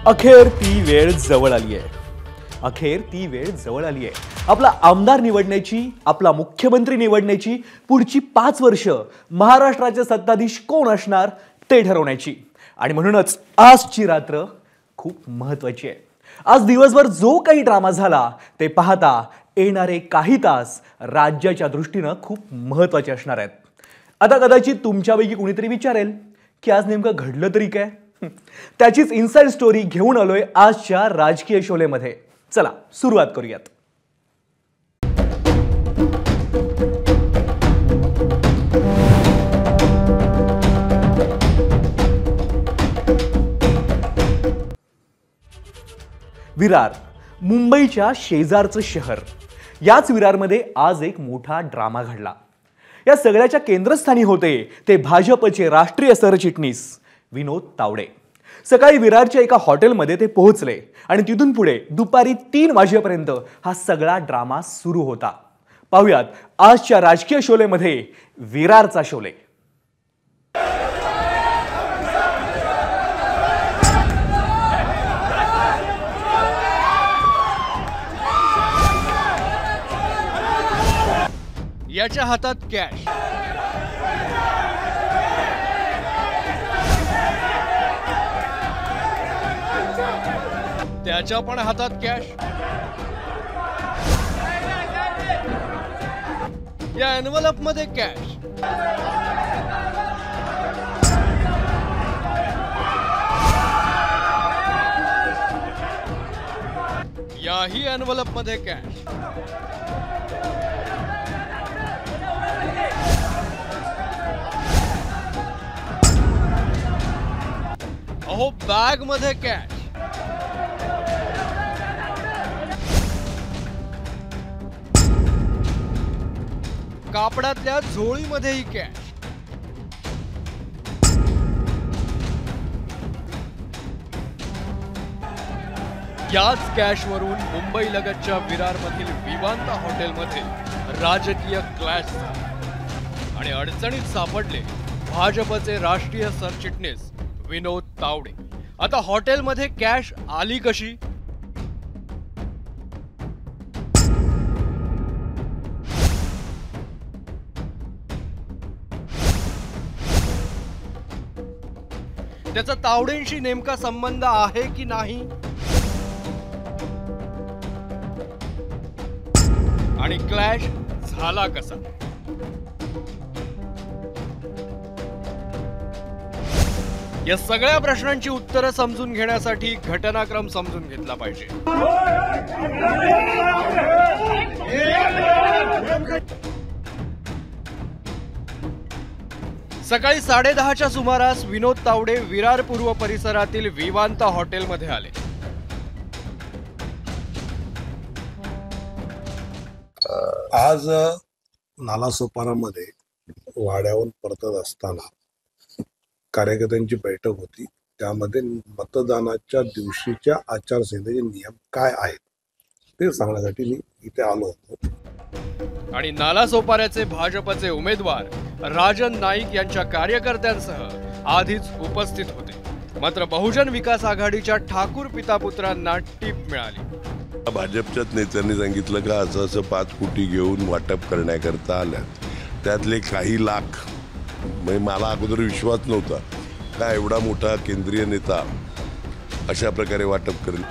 अखेर ती वेळ जवळ आली आहे. अखेर ती वेळ जवळ आली आहे. आपला आमदार निवडण्याची, आपला मुख्यमंत्री निवडण्याची, पुढची 5 वर्ष महाराष्ट्राचे सत्ताधीश कोण असणार ते ठरवण्याची. आणि म्हणूनच आजची रात्र खूप महत्त्वाची आहे. आज दिवसभर जो काही ड्रामा झाला ते पाहता येणारे काही तास राज्याच्या दृष्टीने खूप महत्त्वाचे असणार आहेत. आता कदाचित तुमच्यापैकी कुणीतरी विचारेल की आज नेमकं घडलं तरी काय? त्याचीच इनसाइड स्टोरी घेऊन आलोय आजच्या राजकीय शोलेमध्ये. चला सुरुवात करूयात. विरार, मुंबईच्या शेजारचं शहर. याच विरारमध्ये आज एक मोठा ड्रामा घडला. या सगळ्याच्या केंद्रस्थानी होते ते भाजपचे राष्ट्रीय सरचिटणीस विनोद तावडे. सकाळी विरारच्या एका हॉटेलमध्ये ते पोहोचले आणि तिथून पुढे दुपारी 3 वाजेपर्यंत हा सगळा ड्रामा सुरू होता. पाहूयात आजच्या राजकीय शोलेमध्ये विरारचा शोले. याच्या हातात कॅश, त्याच्या पण हातात कॅश. या एनव्हलप मध्ये कॅश. याही एनव्हलप मध्ये कॅश. अहो बॅग मध्ये कॅश. कापडातल्या झोळीमध्येही कॅश. याच कॅशवरून मुंबई लगतच्या विरारमधील विवांता हॉटेलमध्ये राजकीय क्लॅश आणि अडचणीत सापडले भाजपचे राष्ट्रीय सरचिटणीस विनोद तावडे. आता हॉटेलमध्ये कॅश आली कशी? त्याचा तावडेंशी नेमका संबंध आहे की नाही? आणि क्लॅश झाला कसा? या सगळ्या प्रश्नांची उत्तरं समजून घेण्यासाठी घटनाक्रम समजून घेतला पाहिजे. सकाळी 10:30च्या सुमारास विनोद तावडे विरार पूर्व परिसरातील विवांता हॉटेलमध्ये आले. आज नालासोपारामध्ये वाड्याहून परतत असताना कार्यकर्त्यांची बैठक होती. त्यामध्ये मतदानाच्या दिवशीच्या आचारसंहितेचे नियम काय आहेत ते सांगण्यासाठी मी इथे आलो होतो. आणि नालासोपाऱ्याचे भाजपचे उमेदवार राजन नाईक यांच्या कार्यकर्त्यांसह आधीच उपस्थित होते. मात्र बहुजन विकास आघाडीच्या ठाकूर पितापुत्रांना टीप मिळाली. भाजपच्याच नेत्यांनी सांगितलं का असं असं 5 कोटी घेऊन वाटप करण्याकरता आल्यात. त्यातले काही लाख, मला अगोदर विश्वास नव्हता का एवढा मोठा केंद्रीय नेता अशा प्रकारे वाटप करेल.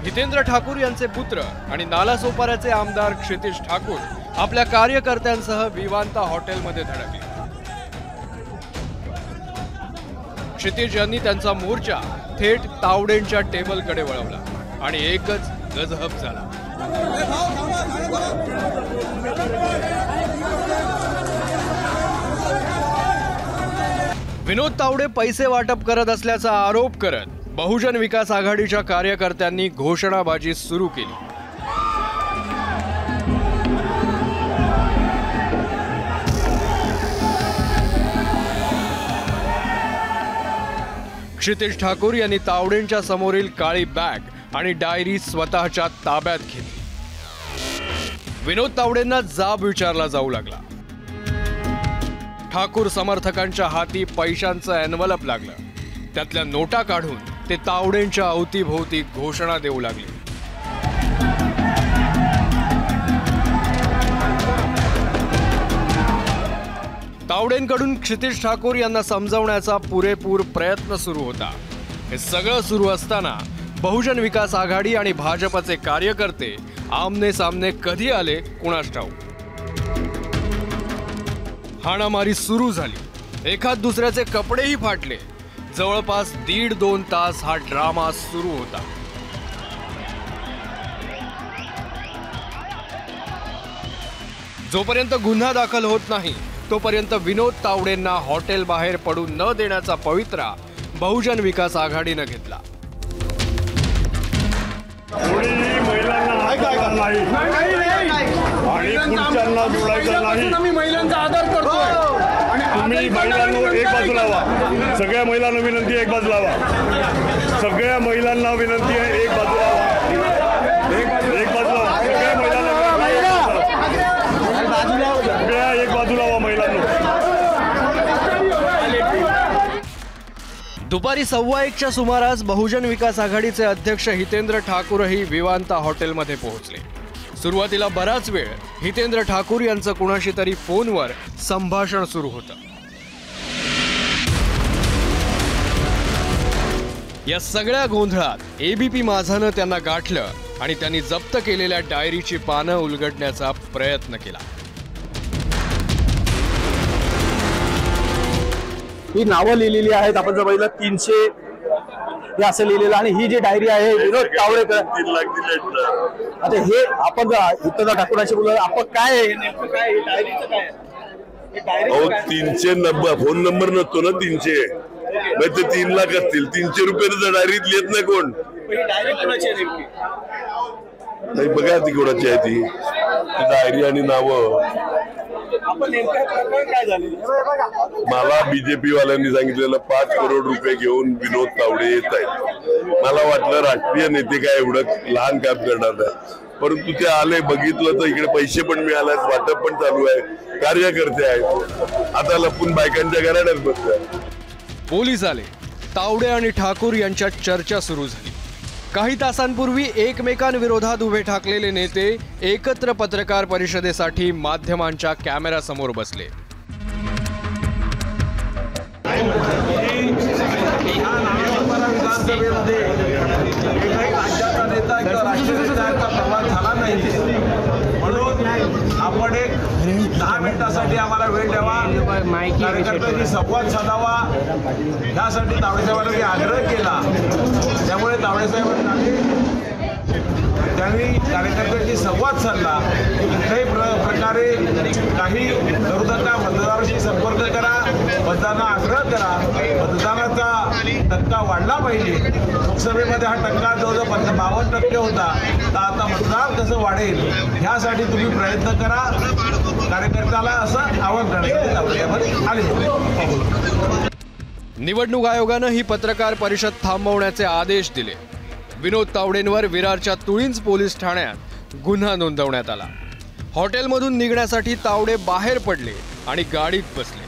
हितेंद्र ठाकूर यांचे पुत्र आणि नालासोपाऱ्याचे आमदार क्षितिज ठाकूर आपल्या कार्यकर्त्यांसह विवांता हॉटेलमध्ये धडकले. क्षितिज यांनी त्यांचा मोर्चा थेट तावडेंच्या टेबलकडे वळवला आणि एकच गजहब झाला. विनोद तावडे पैसे वाटप करत असल्याचा आरोप करत बहुजन विकास आघाडीच्या कार्यकर्त्यांनी घोषणाबाजी सुरू केली. क्षितिज ठाकूर यांनी तावडेंच्या समोरील काळी बॅग आणि डायरी स्वतःच्या ताब्यात घेतली. विनोद तावडेंना जाब विचारला जाऊ लागला. ठाकूर समर्थकांच्या हाती पैशांचं एनवलप लागलं. त्यातल्या नोटा काढून ते तावडेंच्या अवतीभोवती घोषणा देऊ लागले. तावडेंकडून क्षितिज ठाकूर यांना समजावण्याचा पुरेपूर प्रयत्न सुरू होता. हे सगळं सुरू असताना बहुजन विकास आघाडी आणि भाजपचे कार्यकर्ते आमने सामने कधी आले कुणास ठाऊक. हाणामारी सुरू झाली. एखाद दुसऱ्याचे कपडेही फाटले. जवळपास 1.5-2 तास हा ड्रामा सुरू होता. जोपर्यंत गुन्हा दाखल होत नाही तोपर्यंत विनोद तावडेंना हॉटेल बाहेर पडू न देण्याचा पवित्रा बहुजन विकास आघाडीनं घेतला. कोणीही महिलांना ऐकायला नाही आणि पुरुषांना बोलायचं नाही. आम्ही महिलांचा आदर करतो आणि तुम्ही महिलांना एक बाजूला व्हा. सगळ्या महिलांना विनंती आहे, एक बाजूला व्हा. सगळ्या महिलांना विनंती आहे, एक बाजूला व्हा. एक बाजूला व्हा. सगळ्या महिलांना सगळ्या एक बाजूला व्हा महिलांना. दुपारी 1:15च्या सुमारास बहुजन विकास आघाडीचे अध्यक्ष हितेंद्र ठाकूरही विवांता हॉटेलमध्ये पोहोचले. सुरुवातीला बराच वेळ हितेंद्र ठाकूर यांचं कुणाशी तरी फोनवर संभाषण सुरू होतं. या सगळ्या गोंधळात एबीपी माझानं त्यांना गाठलं आणि त्यांनी जप्त केलेल्या डायरीची पानं उलगडण्याचा प्रयत्न केला. ही नावं लिहिलेली आहेत. आपण जर बघितलं 300 हे असं लिहिलेलं आणि ही जी डायरी आहे विनोद तावडेकर. 3 लाख दिले. आता हे आपण हितेंद्र ठाकूरांशी बोललो. आपण काय आहे नेमकं काय आहे? डायरीचं काय आहे? अहो 390 फोन नंबर नसतो ना 300. मग ते 3 लाख असतील. 300 रुपये डायरीत लिहित नाही कोण. डायरी कोणाची आहे नेमकी? नाही बघा ती कोणाची आहे ती डायरी आणि नावं. आपण नेमकं प्रकरण काय झालेलं? मला बीजेपी वाल्यांनी सांगितलेलं 5 करोड रुपये घेऊन विनोद तावडे येत आहेत. मला वाटलं राष्ट्रीय नेते काय एवढं लहान काम करणार नाही, परंतु ते आले. बघितलं तर इकडे पैसे पण मिळाले, वाटप पण चालू आहे, कार्यकर्ते आहेत. आता लपून बायकांच्या घराण्यात बसतात. पोलीस आले. तावडे आणि ठाकूर यांच्यात चर्चा सुरू झाली. काही तासांपूर्वी एकमेकांविरोधात उभे ठाकलेले नेते एकत्र पत्रकार परिषदेसाठी माध्यमांच्या कॅमेऱ्यासमोर बसले. विधानसभेमध्ये एकही राज्याचा नेता किंवा राष्ट्रीय नेत्याचा प्रवास झाला नाही, म्हणून आपण एक 10 मिनिटासाठी आम्हाला वेळ द्यावा, कार्यकर्त्यांशी संवाद साधावा, यासाठी तावडेसाहेबांना मी आग्रह केला. त्यामुळे तावडेसाहेबांनी कार्यकर्त्यांशी संवाद साधला. कुठल्याही प्रकारे काही विरोधाचा मतदाराशी संपर्क करा, मतदारांना आग्रह करा. मतदानाचा टक्का वाढला पाहिजे. लोकसभेमध्ये हा टक्का जवळजवळ 52% होता, तर आता मतदार कसं वाढेल ह्यासाठी तुम्ही प्रयत्न करा. कार्यकर्त्याला असं आवाहन करण्यासाठी आले. निवडणूक आयोगानं ही पत्रकार परिषद थांबवण्याचे आदेश दिले. विनोद तावडेंवर विरारच्या तुळींज पोलीस ठाण्यात गुन्हा नोंदवण्यात आला. हॉटेलमधून निघण्यासाठी तावडे बाहेर पडले आणि गाडीत बसले.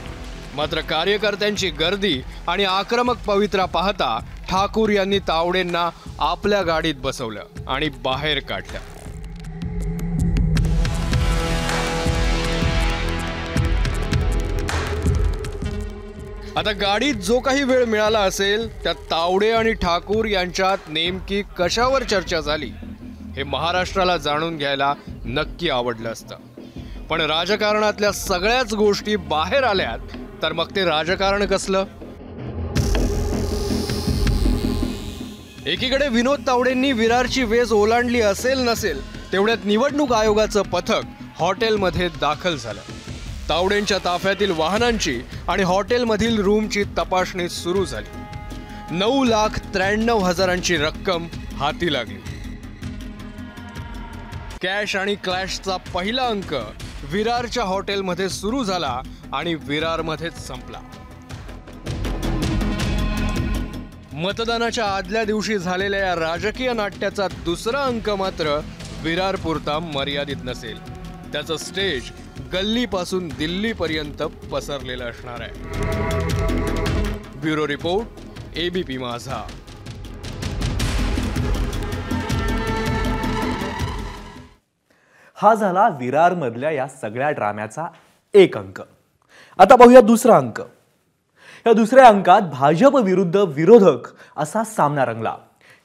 मात्र कार्यकर्त्यांची गर्दी आणि आक्रमक पवित्रा पाहता ठाकूर यांनी तावडेंना आपल्या गाडीत बसवलं आणि बाहेर काढलं. आता गाडीत जो काही वेळ मिळाला असेल त्यात तावडे आणि ठाकूर यांच्यात नेमकी कशावर चर्चा झाली हे महाराष्ट्राला जाणून घ्यायला नक्की आवडलं असतं. पण राजकारणातल्या सगळ्याच गोष्टी बाहेर आल्यात तर मग ते राजकारण कसलं? एकीकडे विनोद तावडेंनी विरारची वेस ओलांडली असेल नसेल तेवढ्यात निवडणूक आयोगाचं पथक हॉटेलमध्ये दाखल झालं. तावडेंच्या ताफ्यातील वाहनांची आणि हॉटेलमधील रूमची तपासणी सुरू झाली. 9,93,000ची रक्कम हाती लागली. कॅश आणि क्लॅशचा पहिला अंक विरारच्या हॉटेलमध्ये सुरू झाला आणि विरारमध्येच संपला. मतदानाच्या आदल्या दिवशी झालेल्या या राजकीय नाट्याचा दुसरा अंक मात्र विरारपुरता मर्यादित नसेल. त्याचं स्टेज गल्लीपासून दिल्लीपर्यंत पसरलेलं असणार आहे. ब्युरो रिपोर्ट, एबीपी माझा. हा झाला विरारमधल्या या सगळ्या ड्राम्याचा एक अंक. आता पाहूया दुसरा अंक. या दुसऱ्या अंकात भाजप विरुद्ध विरोधक असा सामना रंगला.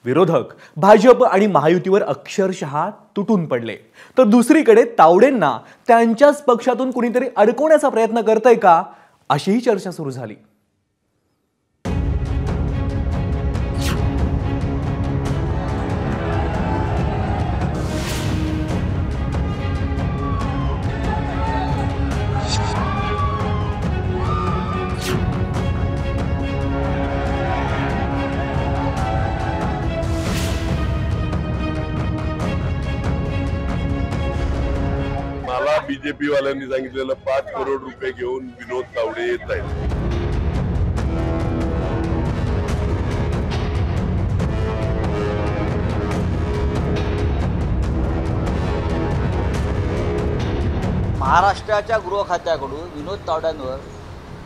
विरोधक भाजप आणि महायुतीवर अक्षरशः तुटून पडले, तर दुसरीकडे तावडेंना त्यांच्याच पक्षातून कुणीतरी अडकवण्याचा प्रयत्न करतंय का, अशीही चर्चा सुरू झाली. मला बीजेपी वाल्यांनी सांगितलेलं 5 करोड रुपये घेऊन विनोद तावडे येत आहेत. महाराष्ट्राच्या गृह खात्याकडून विनोद तावड्यांवर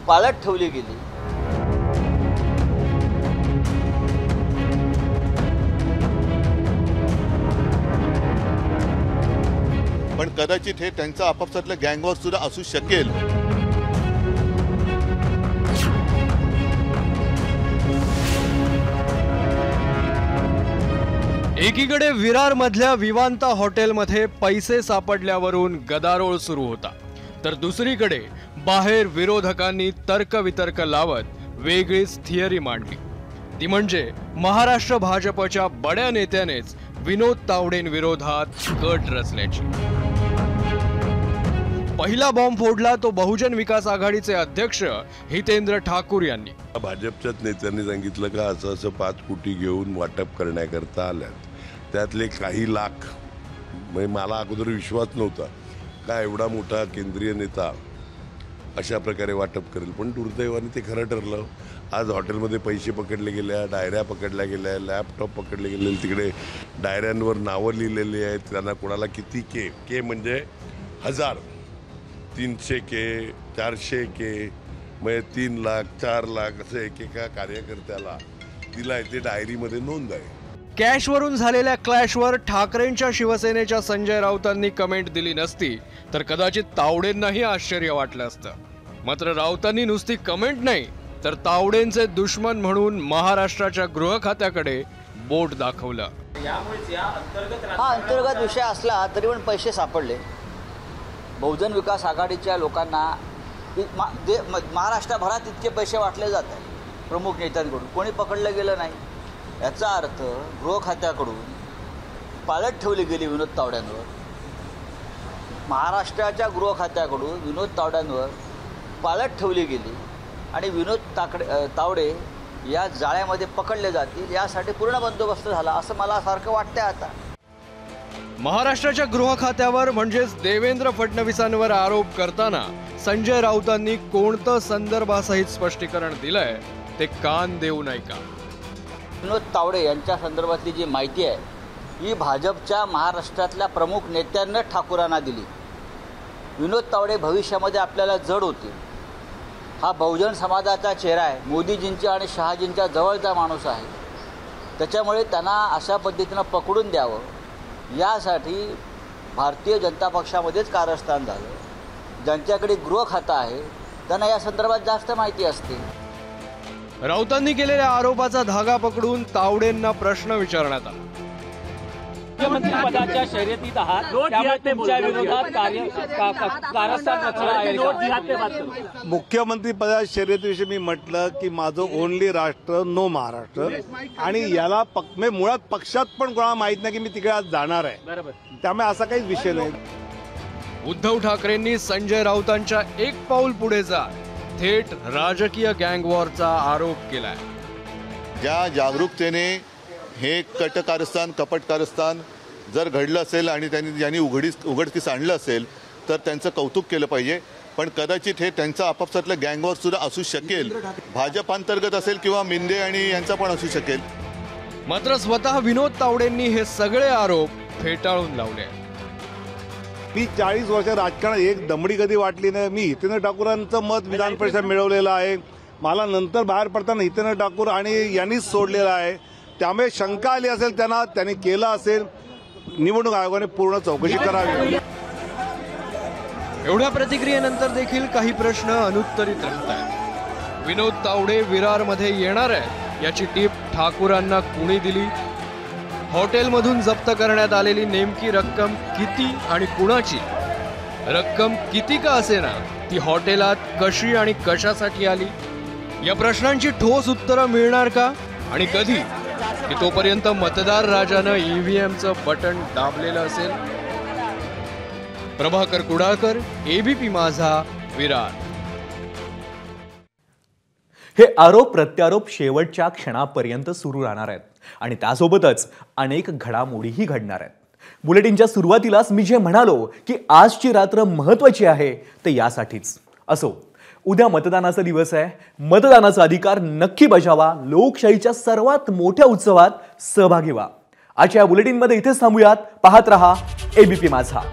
पाळत ठेवली गेली. पण कदाचित हे त्यांचं आपापसातलं गँगवॉर सुद्धा असू शकेल. एकीकडे विरारमधल्या विवांता हॉटेलमध्ये पैसे सापडल्यावरून गदारोळ सुरू होता, तर दुसरीकडे बाहेर विरोधकांनी तर्कवितर्क लावत वेगळीच थिअरी मांडली. ती म्हणजे महाराष्ट्र भाजपच्या बड्या नेत्यानेच विनोद तावडेंविरोधात कट रचल्याची. पहिला बॉम्ब फोडला तो बहुजन विकास आघाडीचे अध्यक्ष हितेंद्र ठाकूर यांनी. भाजपच्याच नेत्यांनी सांगितलं का असं 5 कोटी घेऊन वाटप करण्याकरता आल्यात. त्यातले काही लाख, म्हणजे मला अगोदर विश्वास नव्हता का एवढा मोठा केंद्रीय नेता अशा प्रकारे वाटप करेल, पण दुर्दैवाने ते खरं ठरलं. आज हॉटेलमध्ये पैसे पकडले गेल्या, डायऱ्या पकडल्या गेल्या, लॅपटॉप पकडले गेले. तिकडे डायऱ्यांवर नावं लिहिलेली आहेत, त्यांना कोणाला किती के म्हणजे 1000, 300 के, 400 के, म्हणजे 3 लाख 4 लाख असं एकेका कार्यकर्त्याला दिलाय. ते डायरीमध्ये नोंद आहे. कॅशवरून झालेल्या क्लॅशवर ठाकरेंच्या शिवसेनेच्या संजय राऊतांनी कमेंट दिली नसती तर कदाचित तावडेंनाही आश्चर्य वाटलं असतं. मात्र राऊतांनी नुसती कमेंट नाही तर तावडेंचे दुश्मन म्हणून महाराष्ट्राच्या गृह खात्याकडे बोट दाखवलं. हा अंतर्गत विषय असला तरी पण पैसे सापडले. बहुजन विकास आघाडीच्या लोकांना महाराष्ट्रभरात इतके पैसे वाटले जात आहेत प्रमुख नेत्यांकडून, कोणी पकडलं गेलं नाही. याचा अर्थ गृह खात्याकडून पाळत ठेवली गेली विनोद तावड्यांवर. महाराष्ट्राच्या गृह खात्याकडून विनोद तावड्यांवर पाळत ठेवली गेली आणि विनोद तावडे या जाळ्यामध्ये पकडले जातील यासाठी पूर्ण बंदोबस्त झाला असं मला सारखं वाटतंय. आता महाराष्ट्राच्या गृह खात्यावर म्हणजेच देवेंद्र फडणवीसांवर आरोप करताना संजय राऊतांनी कोणतं संदर्भासहित स्पष्टीकरण दिलंय ते कान देऊ नये का. विनोद तावडे यांच्या संदर्भातली जी माहिती आहे ही भाजपच्या महाराष्ट्रातल्या प्रमुख नेत्यांना ठाकूरांना दिली. विनोद तावडे भविष्यामध्ये आपल्याला जड होतील. हा बहुजन समाजाचा चेहरा आहे, मोदीजींच्या आणि शहाजींच्या जवळचा माणूस आहे. त्याच्यामुळे त्यांना अशा पद्धतीनं पकडून द्यावं यासाठी भारतीय जनता पक्षामध्येच कारस्थान झालं. ज्यांच्याकडे गृह खातं आहे त्यांना या संदर्भात जास्त माहिती असते. राऊतांनी केलेल्या आरोपाचा धागा पकडून तावडेंना प्रश्न विचारण्यात आला. मुख्यमंत्री पदाच्या शर्यतीत आहात, त्यामुळे तुमच्या विरोधात कारस्थान रचलं आहे. मुख्यमंत्री पदाच्या शर्यतीविषयी मी म्हटलं की माझं ओनली राष्ट्र नो महाराष्ट्र, आणि याला मुळात पक्षात पण कोणाला माहित नाही की मी तिकडे आज जाणार आहे. बरोबर, त्यामुळे असा काही विषय नाही. उद्धव ठाकरेंनी संजय राऊतांच्या एक पाऊल पुढे जात थेट राजकीय गँगवॉरचा आरोप केलाय. ज्या जागरूकतेने हे कटकारस्थान कपटकारस्थान जर घडलं असेल आणि त्यांनी उघडकीस आणलं असेल तर त्यांचं कौतुक केलं पाहिजे. पण कदाचित हे त्यांचं आपापसातलं गँगवॉर सुद्धा असू शकेल. भाजपांतर्गत असेल किंवा मिंदे आणि यांचा पण असू शकेल. मात्र स्वतः विनोद तावडेंनी हे सगळे आरोप फेटाळून लावले. मी 40 वर्ष राजकारणात एक दमडी कधी वाटली नाही. मी हितेंद्र ठाकूरांचं मत विधान परिषद मिळवलेलं आहे. मला नंतर बाहेर पडताना हितेंद्र ठाकूर आणि यांनीच सोडलेलं आहे. त्यामुळे शंका आली असेल त्यांनी केलं असेल. निवडणूक आयोगाने पूर्ण चौकशी करावी. एवढ्या प्रतिक्रियेनंतर देखील काही प्रश्न अनुत्तरित राहत आहेत. विनोद तावडे विरारमध्ये येणार आहे याची टीप ठाकूरांना कुणी दिली? हॉटेलमधून जप्त करण्यात आलेली नेमकी रक्कम किती आणि कुणाची? रक्कम किती का असेना ती हॉटेलात कशी आणि कशासाठी आली? या प्रश्नांची ठोस उत्तरं मिळणार का आणि कधी? की तोपर्यंत मतदार राजानं ईव्हीएमचं बटन दाबलेलं असेल. प्रभाकर कुडाळकर, एबीपी माझा, विरार. हे आरोप प्रत्यारोप शेवटच्या क्षणापर्यंत सुरू राहणार आहेत आणि त्यासोबतच अनेक घडामोडीही घडणार आहेत. बुलेटिनच्या सुरुवातीलाच मी जे म्हणालो की आजची रात्र महत्त्वाची आहे ते यासाठीच. असो, उद्या मतदानाचा दिवस आहे. मतदानाचा अधिकार नक्की बजावा. लोकशाहीच्या सर्वात मोठ्या उत्सवात सहभागी व्हा. आजच्या बुलेटिनमध्ये इथेच थांबूयात. पाहत रहा एबीपी माझा.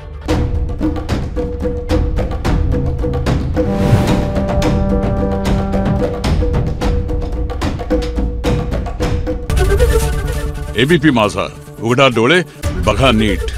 एबीपी माझा, उघडा डोळे बघा नीट.